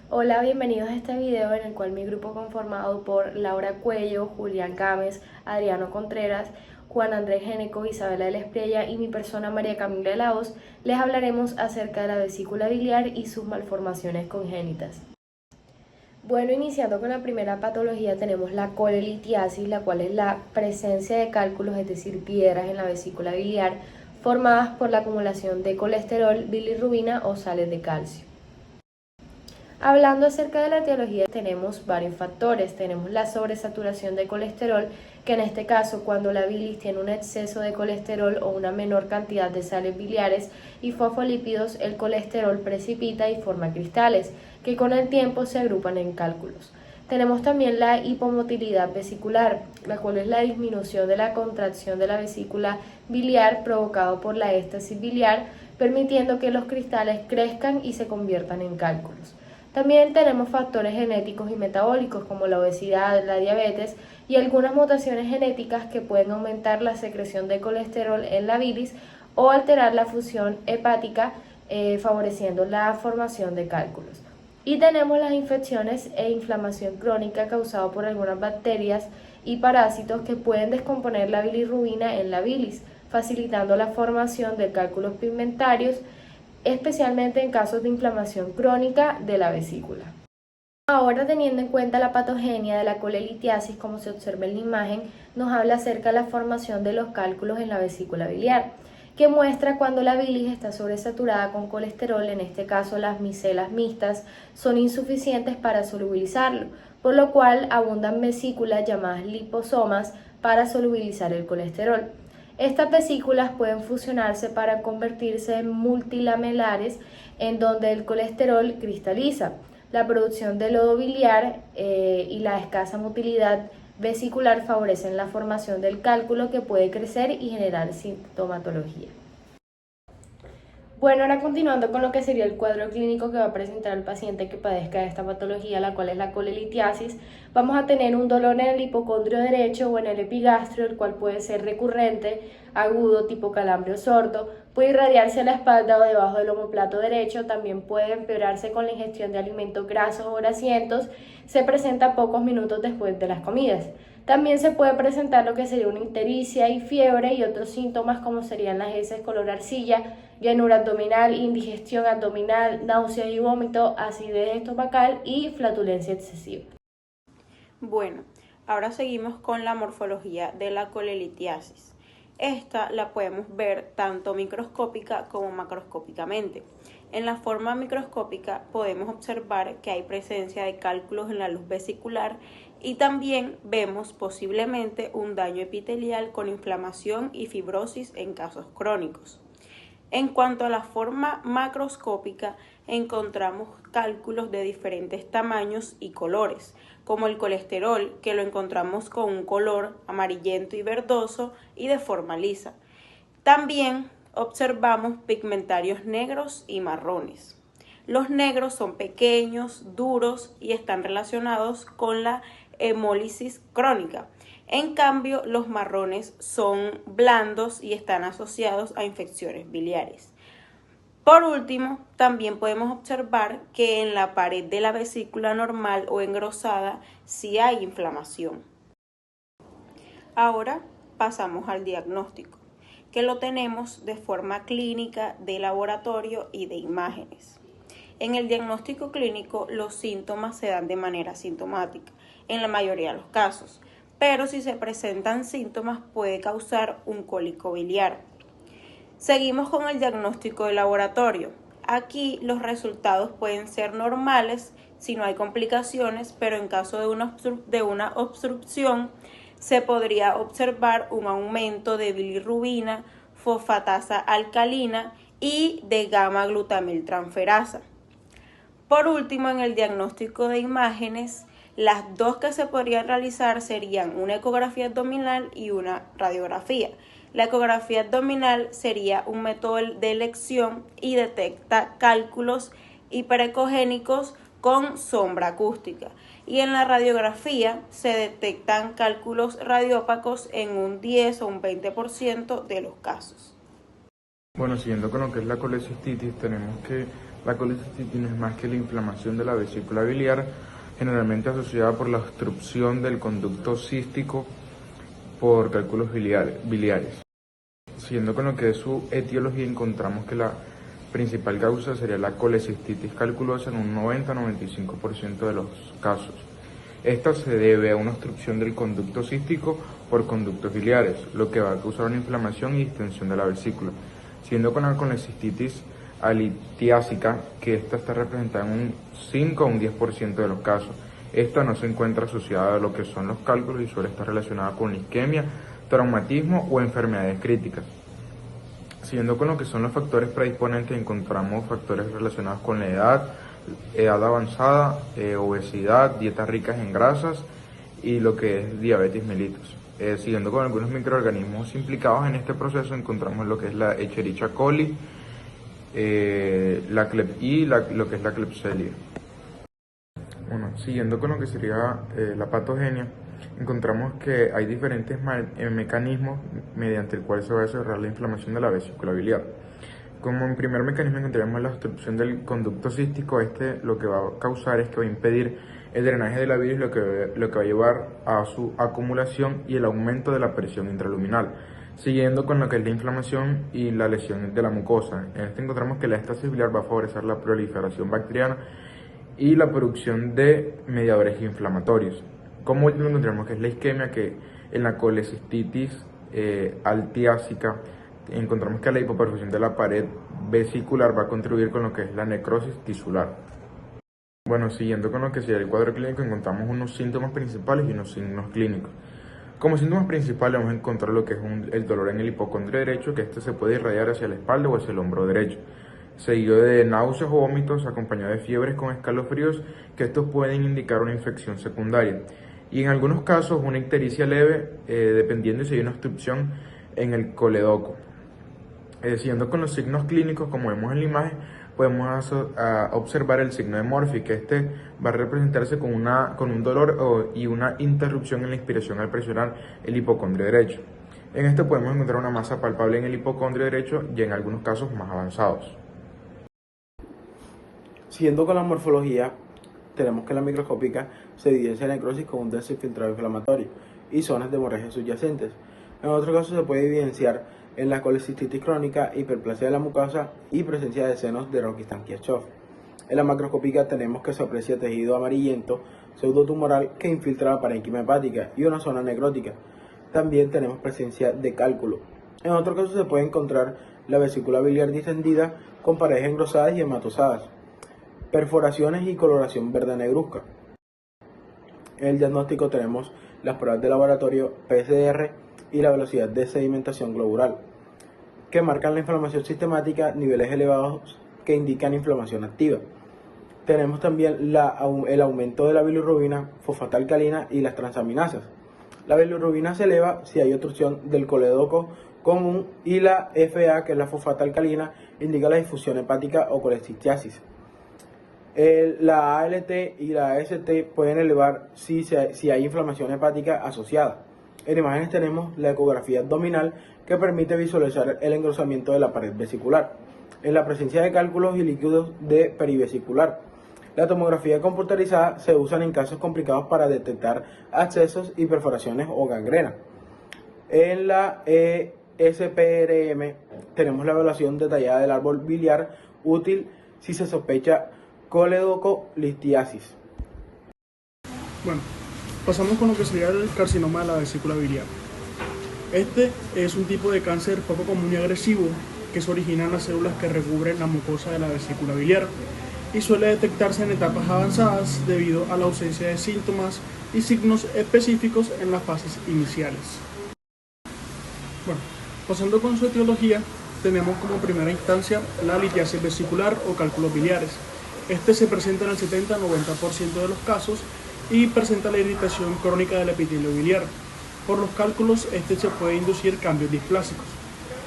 Hola, bienvenidos a este video en el cual mi grupo conformado por Laura Cuello, Julián Gámez, Adriano Contreras, Juan Andrés Géneco, Isabela de la Espriella y mi persona María Camila Laos les hablaremos acerca de la vesícula biliar y sus malformaciones congénitas. Bueno, iniciando con la primera patología tenemos la colelitiasis, la cual es la presencia de cálculos, es decir, piedras en la vesícula biliar formadas por la acumulación de colesterol, bilirrubina o sales de calcio. Hablando acerca de la etiología, tenemos varios factores. Tenemos la sobresaturación de colesterol, que en este caso cuando la bilis tiene un exceso de colesterol o una menor cantidad de sales biliares y fosfolípidos, el colesterol precipita y forma cristales, que con el tiempo se agrupan en cálculos. Tenemos también la hipomotilidad vesicular, la cual es la disminución de la contracción de la vesícula biliar provocado por la éstasis biliar, permitiendo que los cristales crezcan y se conviertan en cálculos. También tenemos factores genéticos y metabólicos como la obesidad, la diabetes y algunas mutaciones genéticas que pueden aumentar la secreción de colesterol en la bilis o alterar la función hepática, favoreciendo la formación de cálculos. Y tenemos las infecciones e inflamación crónica causada por algunas bacterias y parásitos que pueden descomponer la bilirrubina en la bilis, facilitando la formación de cálculos pigmentarios, especialmente en casos de inflamación crónica de la vesícula. Ahora, teniendo en cuenta la patogenia de la colelitiasis, como se observa en la imagen, nos habla acerca de la formación de los cálculos en la vesícula biliar, que muestra cuando la bilis está sobresaturada con colesterol, en este caso las micelas mixtas son insuficientes para solubilizarlo, por lo cual abundan vesículas llamadas liposomas para solubilizar el colesterol. Estas vesículas pueden fusionarse para convertirse en multilamelares, en donde el colesterol cristaliza. La producción de lodo biliar y la escasa motilidad vesicular favorecen la formación del cálculo, que puede crecer y generar sintomatología. Bueno, ahora continuando con lo que sería el cuadro clínico que va a presentar el paciente que padezca de esta patología, la cual es la colelitiasis, vamos a tener un dolor en el hipocondrio derecho o en el epigastrio, el cual puede ser recurrente, agudo, tipo calambrio sordo, puede irradiarse a la espalda o debajo del omoplato derecho, también puede empeorarse con la ingestión de alimentos grasos o grasientos, se presenta pocos minutos después de las comidas. También se puede presentar lo que sería una ictericia y fiebre y otros síntomas como serían las heces color arcilla, llanura abdominal, indigestión abdominal, náuseas y vómito, acidez estomacal y flatulencia excesiva. Bueno, ahora seguimos con la morfología de la colelitiasis. Esta la podemos ver tanto microscópica como macroscópicamente. En la forma microscópica podemos observar que hay presencia de cálculos en la luz vesicular y también vemos posiblemente un daño epitelial con inflamación y fibrosis en casos crónicos. En cuanto a la forma macroscópica, encontramos cálculos de diferentes tamaños y colores, como el colesterol, que lo encontramos con un color amarillento y verdoso y de forma lisa. También observamos pigmentarios negros y marrones. Los negros son pequeños, duros y están relacionados con la hemólisis crónica. En cambio, los marrones son blandos y están asociados a infecciones biliares. Por último, también podemos observar que en la pared de la vesícula normal o engrosada sí hay inflamación. Ahora pasamos al diagnóstico, que lo tenemos de forma clínica, de laboratorio y de imágenes. En el diagnóstico clínico, los síntomas se dan de manera asintomática, en la mayoría de los casos, pero si se presentan síntomas puede causar un cólico biliar. Seguimos con el diagnóstico de laboratorio. Aquí los resultados pueden ser normales si no hay complicaciones, pero en caso de una obstrucción se podría observar un aumento de bilirrubina, fosfatasa alcalina y de gamma-glutamiltransferasa. Por último, en el diagnóstico de imágenes, las dos que se podrían realizar serían una ecografía abdominal y una radiografía. La ecografía abdominal sería un método de elección y detecta cálculos hiperecogénicos con sombra acústica. Y en la radiografía se detectan cálculos radiópacos en un 10 o un 20% de los casos. Bueno, siguiendo con lo que es la colecistitis, tenemos que La colecistitis no es más que la inflamación de la vesícula biliar, generalmente asociada por la obstrucción del conducto cístico por cálculos biliares. Siguiendo con lo que es su etiología, encontramos que la principal causa sería la colecistitis calculosa en un 90-95% de los casos. Esta se debe a una obstrucción del conducto cístico por conductos biliares, lo que va a causar una inflamación y distensión de la vesícula. Siguiendo con la colecistitis alitiásica, que esta está representada en un 5 a un 10% de los casos. Esta no se encuentra asociada a lo que son los cálculos y suele estar relacionada con la isquemia, traumatismo o enfermedades críticas. Siguiendo con lo que son los factores predisponentes, encontramos factores relacionados con la edad avanzada, obesidad, dietas ricas en grasas y lo que es diabetes mellitus. Siguiendo con algunos microorganismos implicados en este proceso, encontramos lo que es la Escherichia coli, la lo que es la Klebsiella. Bueno, siguiendo con lo que sería la patogenia, encontramos que hay diferentes mecanismos mediante el cual se va a desarrollar la inflamación de la vesícula biliar. Como en primer mecanismo encontramos la obstrucción del conducto cístico. Lo que va a causar es que va a impedir el drenaje de la bilis, lo que va a llevar a su acumulación y el aumento de la presión intraluminal. Siguiendo con lo que es la inflamación y la lesión de la mucosa. En este encontramos que la estasis biliar va a favorecer la proliferación bacteriana y la producción de mediadores inflamatorios. Como último encontramos que es la isquemia, que en la colecistitis alitiásica encontramos que la hipoperfusión de la pared vesicular va a contribuir con lo que es la necrosis tisular. Bueno, siguiendo con lo que sería el cuadro clínico, encontramos unos síntomas principales y unos signos clínicos. Como síntomas principales vamos a encontrar lo que es el dolor en el hipocondrio derecho, que este se puede irradiar hacia la espalda o hacia el hombro derecho, seguido de náuseas o vómitos acompañados de fiebres con escalofríos, que estos pueden indicar una infección secundaria. Y en algunos casos una ictericia leve, dependiendo si hay una obstrucción en el coledoco. Siguiendo con los signos clínicos, como vemos en la imagen, podemos observar el signo de Murphy, que este va a representarse con un dolor y una interrupción en la inspiración al presionar el hipocondrio derecho. En este podemos encontrar una masa palpable en el hipocondrio derecho y en algunos casos más avanzados. Siguiendo con la morfología, tenemos que la microscópica se evidencia necrosis con un denso infiltrado inflamatorio y zonas de hemorragia subyacentes. En otro caso se puede evidenciar en la colecistitis crónica, hiperplasia de la mucosa y presencia de senos de Rokitansky-Aschoff. En la macroscópica tenemos que se aprecia tejido amarillento pseudotumoral que infiltra la parénquima hepática y una zona necrótica. También tenemos presencia de cálculo. En otro caso se puede encontrar la vesícula biliar distendida con paredes engrosadas y hematosadas, perforaciones y coloración verde negruzca. En el diagnóstico tenemos las pruebas de laboratorio PCR y la velocidad de sedimentación globular, que marcan la inflamación sistemática, niveles elevados que indican inflamación activa. Tenemos también el aumento de la bilirrubina, fosfato alcalina y las transaminasas. La bilirrubina se eleva si hay obstrucción del coledoco común y la FA, que es la fosfato alcalina, indica la difusión hepática o colecistiasis. La ALT y la AST pueden elevar si hay inflamación hepática asociada. En imágenes tenemos la ecografía abdominal, que permite visualizar el engrosamiento de la pared vesicular, en la presencia de cálculos y líquidos de perivesicular. La tomografía computarizada se usa en casos complicados para detectar abscesos y perforaciones o gangrena. En la SPRM tenemos la evaluación detallada del árbol biliar, útil si se sospecha coledocolistiasis. Bueno, pasamos con lo que sería el carcinoma de la vesícula biliar. Este es un tipo de cáncer poco común y agresivo que se origina en las células que recubren la mucosa de la vesícula biliar y suele detectarse en etapas avanzadas debido a la ausencia de síntomas y signos específicos en las fases iniciales. Bueno, pasando con su etiología, tenemos como primera instancia la litiasis vesicular o cálculos biliares. Este se presenta en el 70-90% de los casos y presenta la irritación crónica del epitelio biliar. Por los cálculos, se puede inducir cambios displásicos.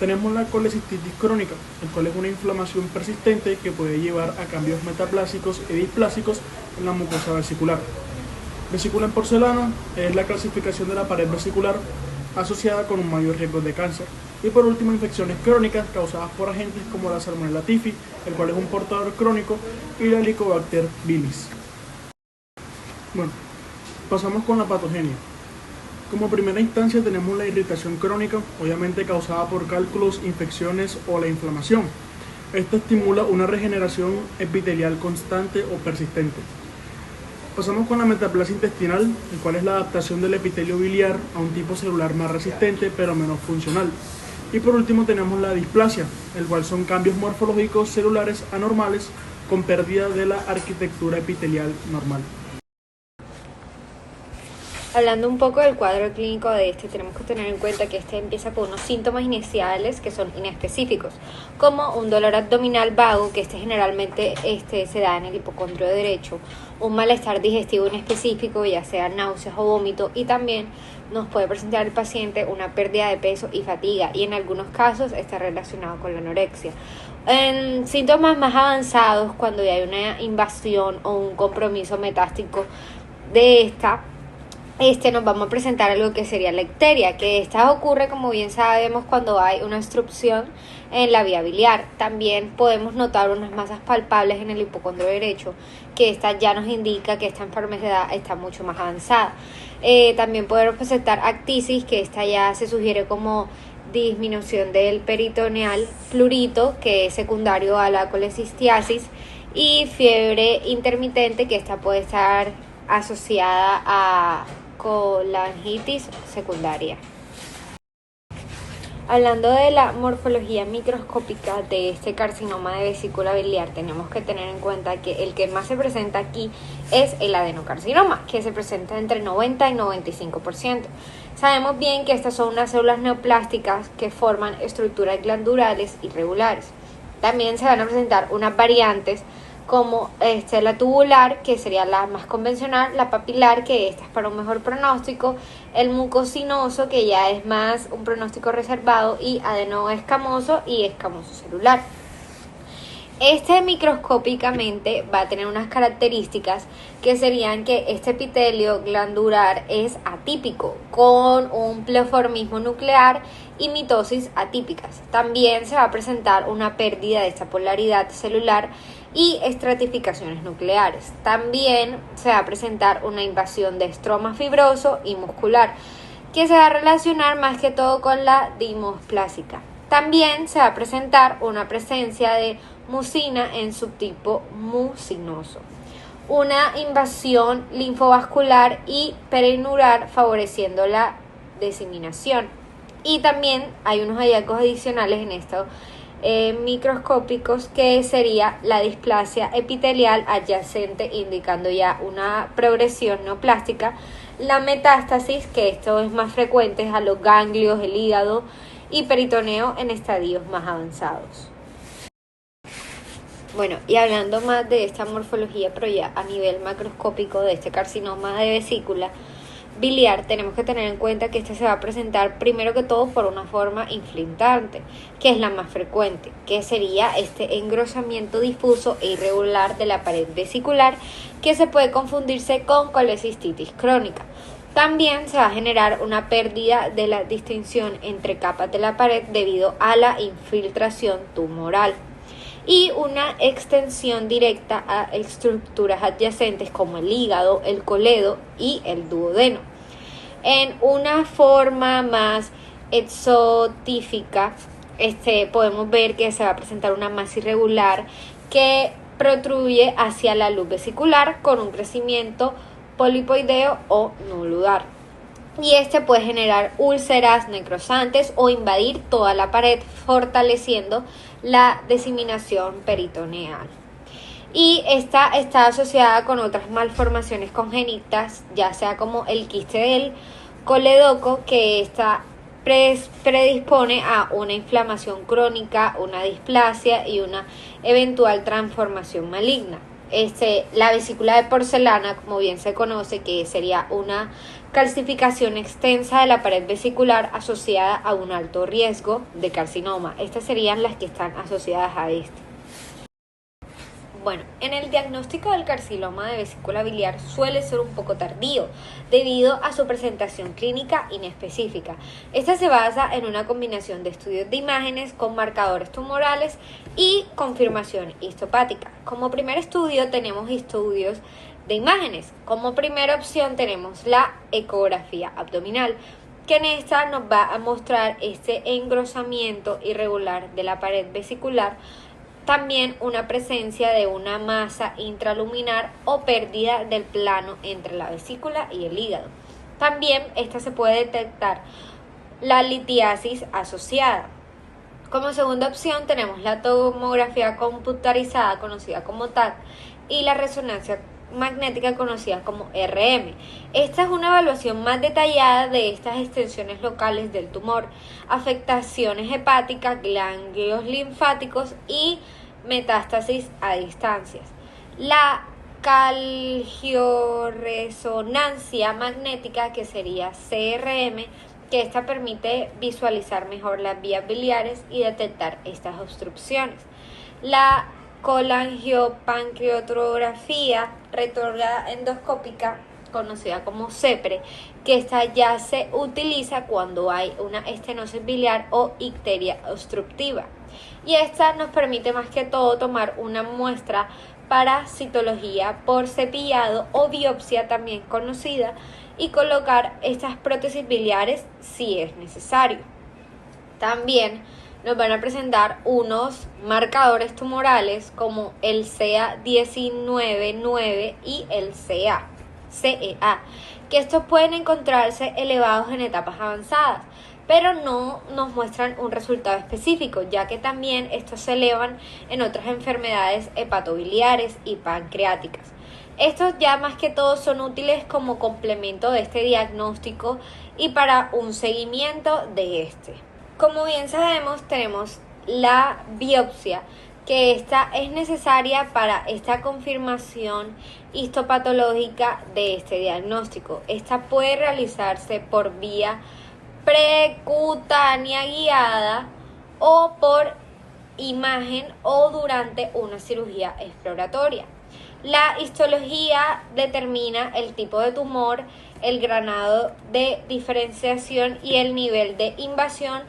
Tenemos la colecistitis crónica, el cual es una inflamación persistente que puede llevar a cambios metaplásicos y displásicos en la mucosa vesicular. Vesícula en porcelana es la clasificación de la pared vesicular asociada con un mayor riesgo de cáncer. Y por último, infecciones crónicas causadas por agentes como la Salmonella typhi, el cual es un portador crónico, y la Helicobacter vilis. Bueno, pasamos con la patogenia. Como primera instancia tenemos la irritación crónica, obviamente causada por cálculos, infecciones o la inflamación. Esta estimula una regeneración epitelial constante o persistente. Pasamos con la metaplasia intestinal, el cual es la adaptación del epitelio biliar a un tipo celular más resistente pero menos funcional. Y por último tenemos la displasia, el cual son cambios morfológicos celulares anormales con pérdida de la arquitectura epitelial normal. Hablando un poco del cuadro clínico de este, tenemos que tener en cuenta que este empieza con unos síntomas iniciales que son inespecíficos, como un dolor abdominal vago, que generalmente se da en el hipocondrio derecho, un malestar digestivo inespecífico, ya sea náuseas o vómito, y también nos puede presentar el paciente una pérdida de peso y fatiga, y en algunos casos está relacionado con la anorexia. En síntomas más avanzados, cuando ya hay una invasión o un compromiso metástico de esta, nos vamos a presentar algo que sería la icteria, que esta ocurre, como bien sabemos, cuando hay una obstrucción en la vía biliar. También podemos notar unas masas palpables en el hipocondrio derecho, que esta ya nos indica que esta enfermedad está mucho más avanzada. También podemos presentar actisis, que esta ya se sugiere como disminución del peritoneal plurito, que es secundario a la colecistiasis, y fiebre intermitente, que esta puede estar asociada a colangitis secundaria. Hablando de la morfología microscópica de este carcinoma de vesícula biliar, tenemos que tener en cuenta que el que más se presenta aquí es el adenocarcinoma, que se presenta entre 90 y 95%. Sabemos bien que estas son unas células neoplásticas que forman estructuras glandulares irregulares. También se van a presentar unas variantes como la tubular, que sería la más convencional, la papilar, que esta es para un mejor pronóstico, el mucosinoso, que ya es más un pronóstico reservado, y adenoescamoso y escamoso celular. Microscópicamente va a tener unas características que serían que este epitelio glandular es atípico, con un pleoformismo nuclear y mitosis atípicas. También se va a presentar una pérdida de esta polaridad celular y estratificaciones nucleares. También se va a presentar una invasión de estroma fibroso y muscular, que se va a relacionar más que todo con la dimoplásica. También se va a presentar una presencia de mucina en subtipo mucinoso, una invasión linfovascular y perinural favoreciendo la diseminación. Y también hay unos hallazgos adicionales en estos microscópicos, que sería la displasia epitelial adyacente, indicando ya una progresión neoplástica, la metástasis, que esto es más frecuente a los ganglios, el hígado y peritoneo en estadios más avanzados. Bueno, y hablando más de esta morfología, pero ya a nivel macroscópico de este carcinoma de vesícula biliar, tenemos que tener en cuenta que este se va a presentar primero que todo por una forma infiltrante, que es la más frecuente, que sería este engrosamiento difuso e irregular de la pared vesicular, que se puede confundirse con colecistitis crónica. También se va a generar una pérdida de la distinción entre capas de la pared debido a la infiltración tumoral, y una extensión directa a estructuras adyacentes como el hígado, el coledo y el duodeno. En una forma más exotífica, podemos ver que se va a presentar una masa irregular que protruye hacia la luz vesicular con un crecimiento polipoideo o nodular. Y puede generar úlceras necrosantes o invadir toda la pared, fortaleciendo la diseminación peritoneal. Y esta está asociada con otras malformaciones congénitas, ya sea como el quiste del coledoco, que esta predispone a una inflamación crónica, una displasia y una eventual transformación maligna. La vesícula de porcelana, como bien se conoce, que sería una calcificación extensa de la pared vesicular asociada a un alto riesgo de carcinoma. Estas serían las que están asociadas a Bueno, en el diagnóstico del carcinoma de vesícula biliar suele ser un poco tardío debido a su presentación clínica inespecífica. Esta se basa en una combinación de estudios de imágenes con marcadores tumorales y confirmación histopática. Como primer estudio tenemos estudios de imágenes. Como primera opción tenemos la ecografía abdominal, que en esta nos va a mostrar este engrosamiento irregular de la pared vesicular, también una presencia de una masa intraluminar o pérdida del plano entre la vesícula y el hígado. También esta se puede detectar la litiasis asociada. Como segunda opción tenemos la tomografía computarizada conocida como TAC y la resonancia magnética conocida como RM. Esta es una evaluación más detallada de estas extensiones locales del tumor, afectaciones hepáticas, ganglios linfáticos y metástasis a distancias. La cangioresonancia magnética, que sería CRM, que esta permite visualizar mejor las vías biliares y detectar estas obstrucciones. La colangiopancreatografía retrógrada endoscópica, conocida como CEPRE, que esta ya se utiliza cuando hay una estenosis biliar o icteria obstructiva. Y esta nos permite más que todo tomar una muestra para citología por cepillado o biopsia también conocida y colocar estas prótesis biliares si es necesario. También nos van a presentar unos marcadores tumorales como el CA19-9 y el CEA, que estos pueden encontrarse elevados en etapas avanzadas, pero no nos muestran un resultado específico, ya que también estos se elevan en otras enfermedades hepatobiliares y pancreáticas. Estos ya más que todo son útiles como complemento de este diagnóstico y para un seguimiento de este. Como bien sabemos, tenemos la biopsia, que esta es necesaria para esta confirmación histopatológica de este diagnóstico. Esta puede realizarse por vía precutánea guiada o por imagen o durante una cirugía exploratoria. La histología determina el tipo de tumor, el grado de diferenciación y el nivel de invasión,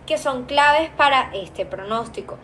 que son claves para este pronóstico.